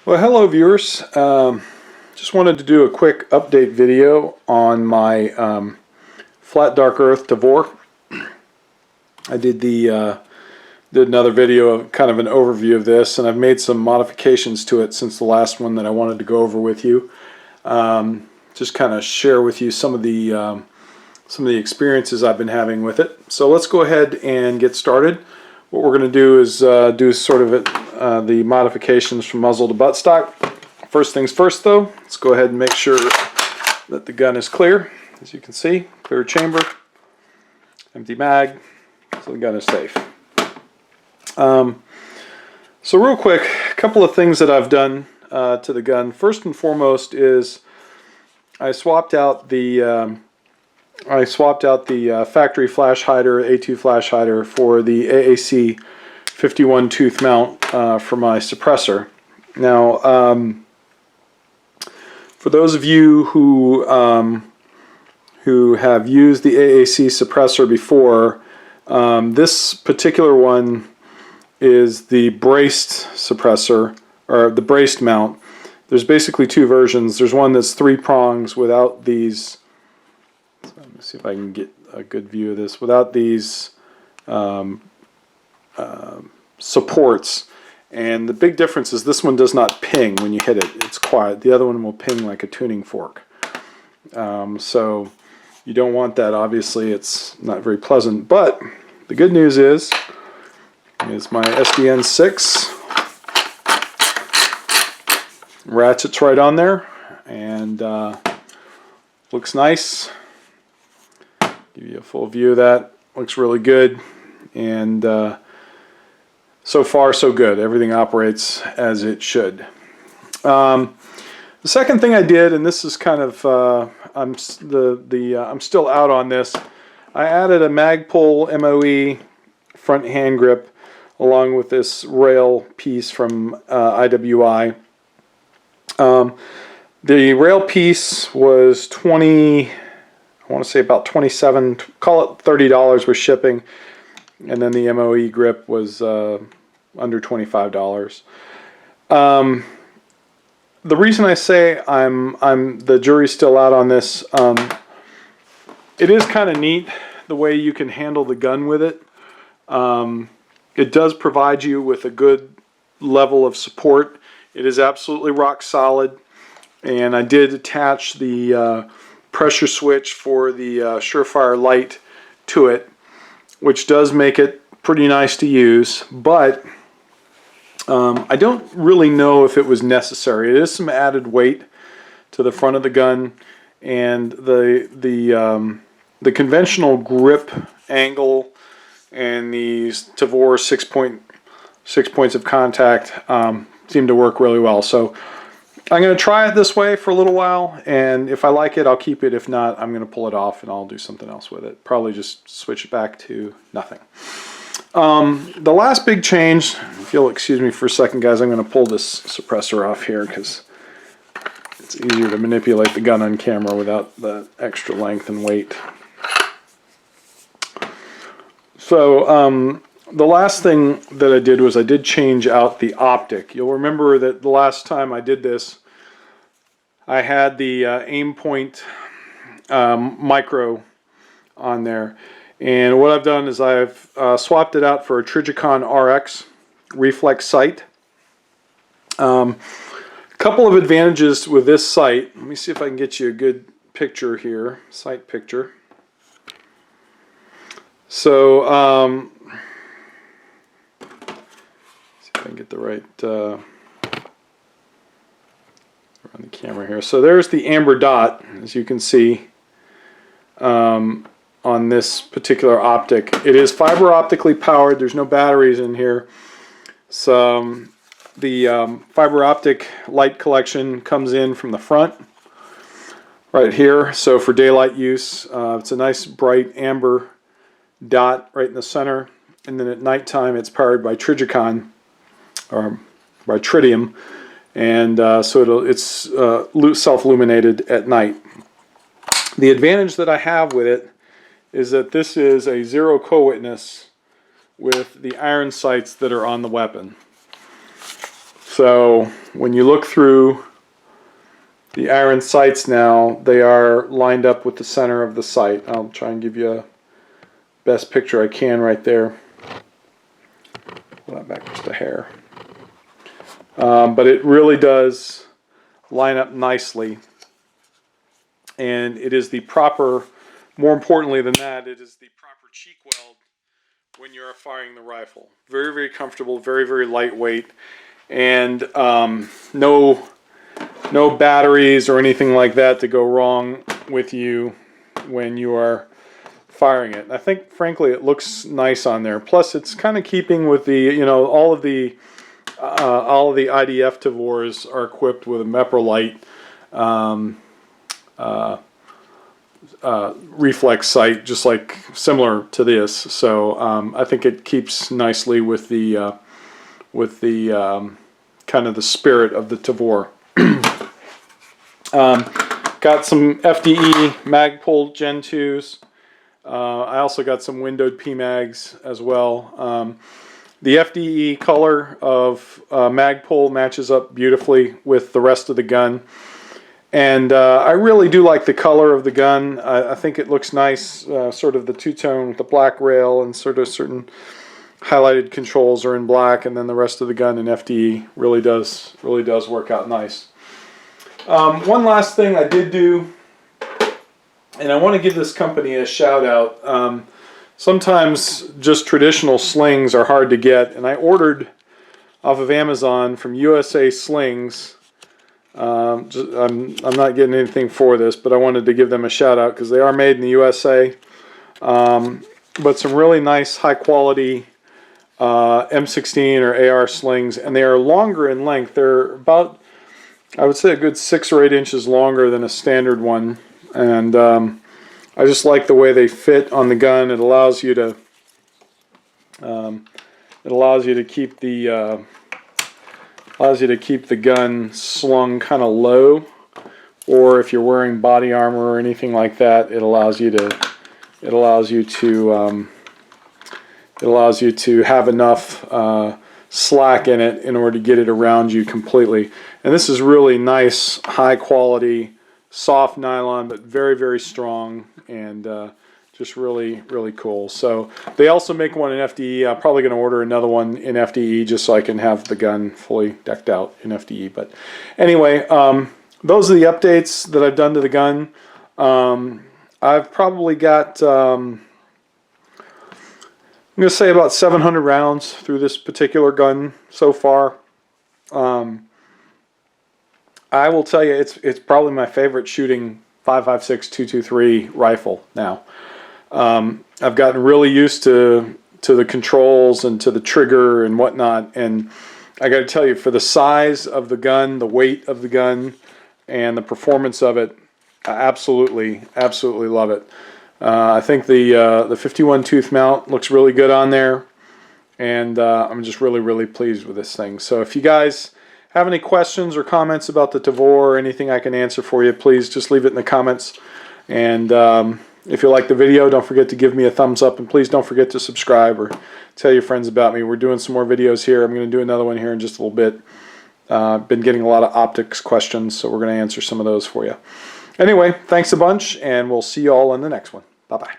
Well, hello viewers. Just wanted to do a quick update video on my flat dark earth Tavor. I did another video of kind of an overview of this, and I've made some modifications to it since the last one that I wanted to go over with you. Just kind of share with you some of the experiences I've been having with it. So let's go ahead and get started. What we're going to do is do sort of the modifications from muzzle to buttstock. First things first though, let's go ahead and make sure that the gun is clear. As you can see, clear chamber, empty mag, so the gun is safe. So real quick, a couple of things that I've done to the gun. First and foremost is I swapped out the factory flash hider, A2 flash hider, for the AAC 51 tooth mount for my suppressor. Now, for those of you who have used the AAC suppressor before, this particular one is the braced suppressor, or the braced mount. There's basically two versions. There's one that's 3 prongs without these. So let me see if I can get a good view of this. Without these supports. And the big difference is this one does not ping when you hit it. It's quiet. The other one will ping like a tuning fork. So you don't want that. Obviously, it's not very pleasant. But the good news is my SDN 6 ratchets right on there, and looks nice. Give you a full view of that. Looks really good, and so far so good. Everything operates as it should. The second thing I did, and this is kind of I'm still out on this. I added a Magpul MOE front hand grip along with this rail piece from IWI. The rail piece was I want to say about $27, call it $30 with shipping, and then the MOE grip was under $25. The reason I say the jury's still out on this, it is kind of neat the way you can handle the gun with it. It does provide you with a good level of support. It is absolutely rock solid, and I did attach the pressure switch for the Surefire light to it, which does make it pretty nice to use, but I don't really know if it was necessary. It is some added weight to the front of the gun, and the conventional grip angle and these Tavor 6 points of contact seem to work really well. So I'm going to try it this way for a little while, and if I like it, I'll keep it. If not, I'm going to pull it off and I'll do something else with it. Probably just switch it back to nothing. The last big change, if you'll excuse me for a second, guys, I'm going to pull this suppressor off here because it's easier to manipulate the gun on camera without the extra length and weight. So the last thing that I did was I did change out the optic. You'll remember that the last time I did this, I had the AimPoint micro on there. And what I've done is I've swapped it out for a Trijicon RX reflex sight. A couple of advantages with this sight. Let me see if I can get you a good picture here, sight picture. So, see if I can get the right around the camera here. So there's the amber dot, as you can see, on this particular optic. It is fiber optically powered. There's no batteries in here. So the fiber optic light collection comes in from the front right here. So for daylight use, it's a nice bright amber dot right in the center, and then at nighttime it's powered by Trijicon, or by tritium, and so it's self-illuminated at night. The advantage that I have with it is that this is a zero co-witness with the iron sights that are on the weapon. So when you look through the iron sights now, they are lined up with the center of the sight. I'll try and give you a best picture I can right there. Pull that back just a hair. But it really does line up nicely. And it is the proper, more importantly than that, it is the proper cheek weld when you are firing the rifle. Very, very comfortable, very, very lightweight, and no batteries or anything like that to go wrong with you when you are firing it. I think, frankly, it looks nice on there. Plus, it's kind of keeping with the, you know, all of the IDF Tavors are equipped with a Meprolite reflex sight, just like similar to this. So I think it keeps nicely with the kind of the spirit of the Tavor. Got some FDE Magpul Gen 2s. I also got some windowed PMags as well. The FDE color of Magpul matches up beautifully with the rest of the gun. And I really do like the color of the gun. I think it looks nice, sort of the two-tone with the black rail, and sort of certain highlighted controls are in black, and then the rest of the gun in FDE really does work out nice. One last thing I did do, and I want to give this company a shout out. Sometimes just traditional slings are hard to get, and I ordered off of Amazon from USA Slings. I'm not getting anything for this, but I wanted to give them a shout out because they are made in the USA. But some really nice high quality M16 or AR slings, and they are longer in length. They're about, I would say, a good 6 or 8 inches longer than a standard one, and I just like the way they fit on the gun. It allows you to keep the gun slung kind of low, or if you're wearing body armor or anything like that, it allows you to have enough slack in it in order to get it around you completely. And this is really nice, high quality, soft nylon, but very, very strong, and just really, really cool. So they also make one in FDE. I'm probably going to order another one in FDE just so I can have the gun fully decked out in FDE. But anyway, those are the updates that I've done to the gun. I've probably got, I'm going to say about 700 rounds through this particular gun so far. I will tell you, it's probably my favorite shooting 5.56 223 rifle now. I've gotten really used to the controls and to the trigger and whatnot, and I got to tell you, for the size of the gun, the weight of the gun, and the performance of it, I absolutely love it. I think the 51 tooth mount looks really good on there, and I'm just really pleased with this thing. So if you guys have any questions or comments about the Tavor or anything I can answer for you, please just leave it in the comments. And if you like the video, don't forget to give me a thumbs up, and please don't forget to subscribe or tell your friends about me. We're doing some more videos here. I'm going to do another one here in just a little bit. I've been getting a lot of optics questions, so we're going to answer some of those for you. Anyway, thanks a bunch, and we'll see you all in the next one. Bye-bye.